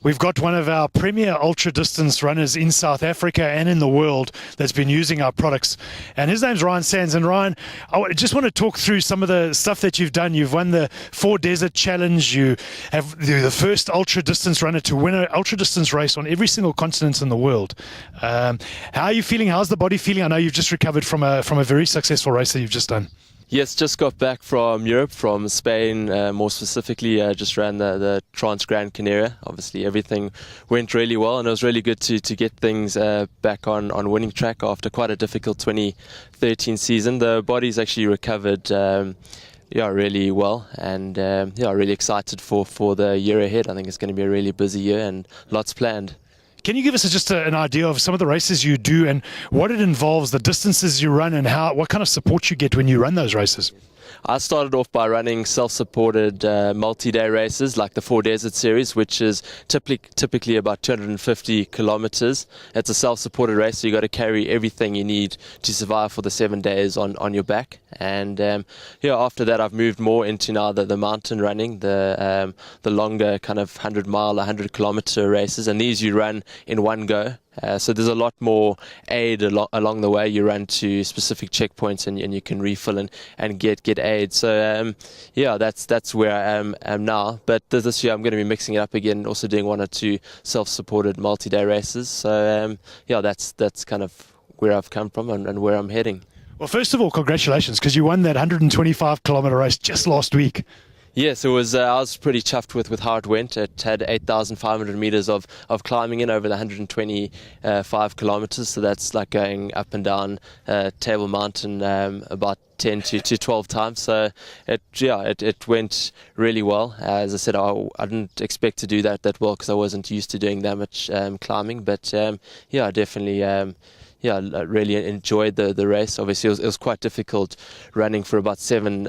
We've got one of our premier ultra-distance runners in South Africa and in the world that's been using our products. And his name's Ryan Sands. And Ryan, I just want to talk through some of the stuff that you've done. You've won the 4 Desert Challenge. You have the first ultra-distance runner to win an ultra-distance race on every single continent in the world. How are you feeling? How's the body feeling? I know you've just recovered from a very successful race that you've just done. Yes, just got back from Europe, from Spain, more specifically. Just ran the Trans Gran Canaria. Obviously, everything went really well, and it was really good to get things back on winning track after quite a difficult 2013 season. The body's actually recovered really well, and really excited for the year ahead. I think it's going to be a really busy year and lots planned. Can you give us just an idea of some of the races you do and what it involves, the distances you run, and what kind of support you get when you run those races? I started off by running self-supported multi-day races like the 4 Desert Series, which is typically about 250 kilometers. It's a self-supported race, so you got to carry everything you need to survive for the 7 days on your back. And after that, I've moved more into now the mountain running, the longer kind of 100-mile, 100-kilometer races, and these you run in one go. So there's a lot more aid along the way. You run to specific checkpoints and you can refill and get aid. So that's where I am now. But this year I'm going to be mixing it up again, also doing 1 or 2 self-supported multi-day races. So that's kind of where I've come from and where I'm heading. Well, first of all, congratulations, because you won that 125-kilometer race just last week. Yes, it was. I was pretty chuffed with how it went. It had 8,500 meters of climbing in over the 125 kilometers. So that's like going up and down Table Mountain about 10 to 12 times. So it went really well. As I said, I didn't expect to do that well because I wasn't used to doing that much climbing. But I definitely. I really enjoyed the race. Obviously, it was quite difficult running for about 7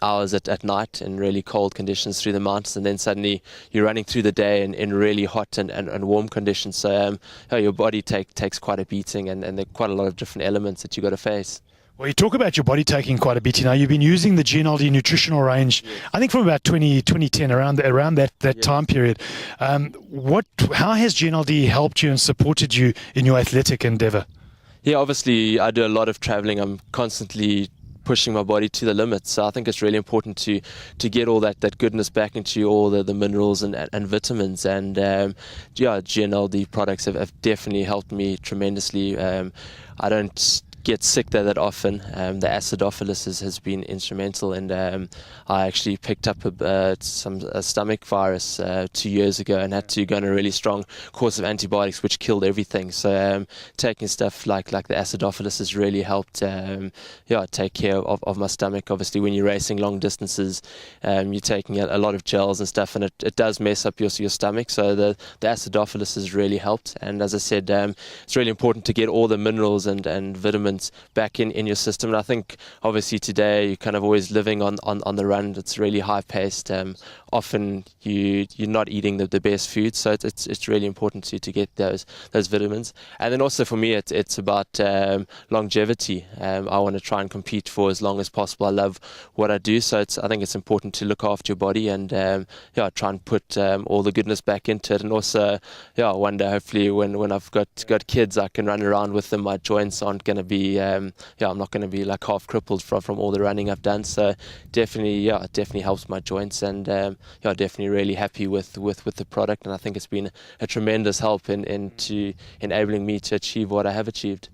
hours at night in really cold conditions through the mountains, and then suddenly you're running through the day in really hot and warm conditions. So your body takes quite a beating, and there are quite a lot of different elements that you got to face. Well, you talk about your body taking quite a beating. Now, you've been using the NeoLife nutritional range, I think from about 2010, around that time period. How has NeoLife helped you and supported you in your athletic endeavor? Yeah, obviously I do a lot of traveling. I'm constantly pushing my body to the limits. So I think it's really important to get all that goodness back into all the minerals and vitamins. And GNLD products have definitely helped me tremendously. I don't get sick that often. The acidophilus has been instrumental, and I actually picked up a stomach virus 2 years ago and had to go on a really strong course of antibiotics which killed everything. So taking stuff like the acidophilus has really helped take care of my stomach. Obviously when you're racing long distances, you're taking a lot of gels and stuff, and it does mess up your stomach. So the acidophilus has really helped, and as I said, it's really important to get all the minerals and vitamins back in your system. And I think obviously today you're kind of always living on the run. It's really high paced. Often you're not eating the best food, so it's really important to get those vitamins. And then also for me it's about longevity. I want to try and compete for as long as possible. I love what I do, so I think it's important to look after your body and try and put all the goodness back into it. And also one day hopefully when I've got kids, I can run around with them. My joints aren't going to be I'm not going to be like half crippled from all the running I've done. So definitely it definitely helps my joints, and definitely really happy with the product, and I think it's been a tremendous help into enabling me to achieve what I have achieved.